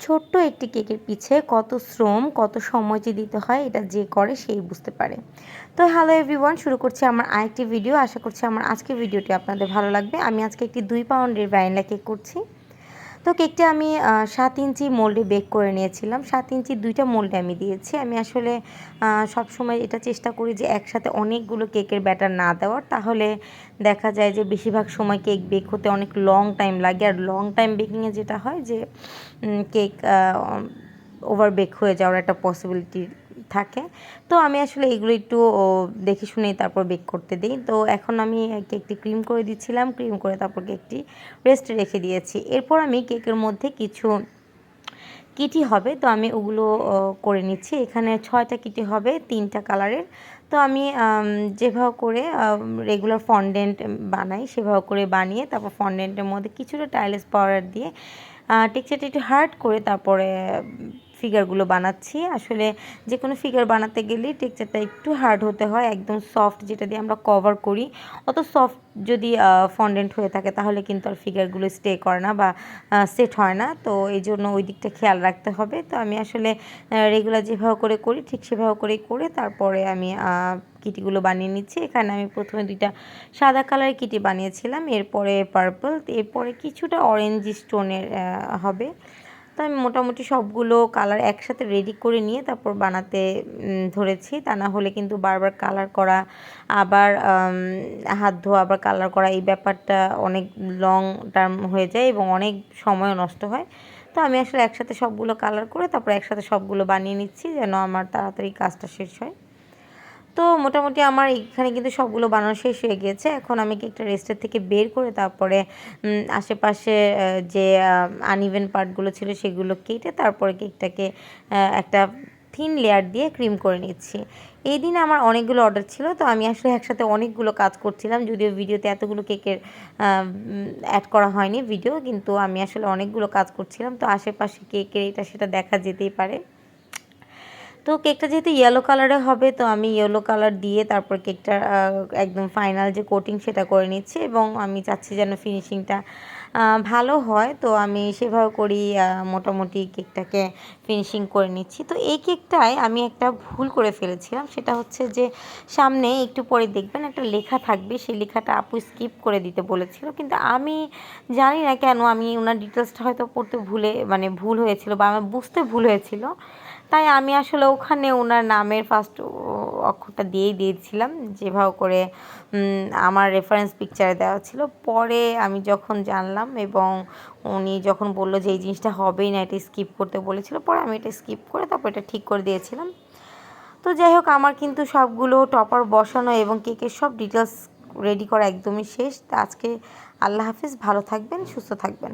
ছোট্ট একটি কেকের পিছে কত শ্রম কত সময় যে দিতে হয় এটা যে করে সেই বুঝতে পারে। তো হ্যালো এভরিওয়ান, শুরু করছি আমার আরেকটি ভিডিও। আশা করছি আমার আজকের ভিডিওটি আপনাদের ভালো লাগবে। আমি আজকে একটি 2 পাউন্ডের ভ্যানিলা কেক করছি। তো কেকটা আমি 7 ইঞ্চি মোল্ডে বেক করে নিয়েছিলাম। 7 ইঞ্চি 2টা মোল্ডে আমি দিয়েছি। আমি আসলে সবসময় এটা চেষ্টা করি যে একসাথে অনেকগুলো কেকের ব্যাটার না দেওয়ার, তাহলে দেখা যায় যে বেশিরভাগ সময় কেক বেক হতে অনেক লং টাইম লাগে। আর লং টাইম বেকিংয়ে যেটা হয় যে কেক ওভার বেক হয়ে যাওয়ার একটা পসিবিলিটি থাকে। তো আমি আসলে এগুলো একটু দেখে শুনেই তারপর বেক করতে দিই। তো এখন আমি কেকটি ক্রিম করে দিচ্ছিলাম, ক্রিম করে তারপর কেকটি রেস্টে রেখে দিয়েছি। এরপর আমি কেকের মধ্যে কিছু কিটি হবে, তো আমি ওগুলো করে নিচ্ছি। এখানে 6টা কিটি হবে 3টা কালারের। তো আমি যেভাবে করে রেগুলার ফন্ডেন্ট বানাই সেভাবে করে বানিয়ে তারপর ফন্ডেন্টের মধ্যে কিছুটা টাইলেস পাউডার দিয়ে টেক্সচারটা একটু হার্ড করে তারপরে ফিগারগুলো বানাচ্ছি। আসলে যে কোনো ফিগার বানাতে গেলে টেক্সচারটা একটু হার্ড হতে হয়, একদম সফট যেটা দিয়ে আমরা কভার করি অত সফট যদি ফন্ডেন্ট হয়ে থাকে তাহলে কিন্তু আর ফিগারগুলো স্টে করে না বা সেট হয় না। তো এই জন্য ওই দিকটা খেয়াল রাখতে হবে। তো আমি আসলে রেগুলার যেভাবে করে করি ঠিক সেভাবে করেই করে তারপরে আমি কিটিগুলো বানিয়ে নিচ্ছি। এখানে আমি প্রথমে 2টা সাদা কালারের কিটি বানিয়েছিলাম, এরপরে পার্পল, এরপরে কিছুটা অরেঞ্জ স্টোনের হবে। তো আমি মোটামুটি সবগুলো কালার একসাথে রেডি করে নিয়ে তারপর বানাতে ধরেছি। তা না হলে কিন্তু বারবার কালার করা, আবার হাত ধোয়া, আবার কালার করা, এই ব্যাপারটা অনেক লং টার্ম হয়ে যায় এবং অনেক সময়ও নষ্ট হয়। তো আমি আসলে একসাথে সবগুলো কালার করে তারপর একসাথে সবগুলো বানিয়ে নিচ্ছি যেন আমার তাড়াতাড়ি কাজটা শেষ হয়। তো মোটামুটি আমার এখানে কিন্তু সবগুলো বানানো শেষ হয়ে গিয়েছে। এখন আমি কেকটা রেস্টের থেকে বের করে তারপরে আশেপাশে যে আনইভেন পার্টগুলো ছিল সেগুলো কেটে তারপরে কেকটাকে একটা থিন লেয়ার দিয়ে ক্রিম করে নিচ্ছি। এই দিন আমার অনেকগুলো অর্ডার ছিল, তো আমি আসলে একসাথে অনেকগুলো কাজ করছিলাম। যদিও ভিডিওতে এতগুলো কেকের অ্যাড করা হয়নি ভিডিও, কিন্তু আমি আসলে অনেকগুলো কাজ করছিলাম। তো আশেপাশে কেকের এটা সেটা দেখা যেতেই পারে। তো কেকটা যেহেতু ইয়েলো কালারে হবে, তো আমি ইয়েলো কালার দিয়ে তারপর কেকটা একদম ফাইনাল যে কোটিং সেটা করে নিচ্ছি এবং আমি চাচ্ছি যেন ফিনিশিংটা ভালো হয়। তো আমি সেভাবে করি মোটামুটি কেকটাকে ফিনিশিং করে নিচ্ছি। তো এই কেকটায় আমি একটা ভুল করে ফেলেছিলাম, সেটা হচ্ছে যে সামনে একটু পরে দেখবেন একটা লেখা থাকবে, সেই লেখাটা আপু স্কিপ করে দিতে বলেছিল, কিন্তু আমি জানি না কেন আমি ওনার ডিটেলসটা হয়তো পড়তে ভুল হয়েছিল বা আমার বুঝতে ভুল হয়েছিল, তাই আমি আসলে ওখানে ওনার নামের ফার্স্ট অক্ষরটা দিয়েছিলাম যেভাবে করে আমার রেফারেন্স পিকচারে দেওয়া ছিল। পরে আমি যখন জানলাম এবং উনি যখন বললো যে এই জিনিসটা হবেই না, এটা স্কিপ করতে বলেছিল, পরে আমি এটা স্কিপ করে তারপর এটা ঠিক করে দিয়েছিলাম। তো যাই হোক, আমার কিন্তু সবগুলো টপার বসানো এবং কেকের সব ডিটেলস রেডি করা একদমই শেষ। তো আজকে আল্লাহ হাফিজ, ভালো থাকবেন, সুস্থ থাকবেন।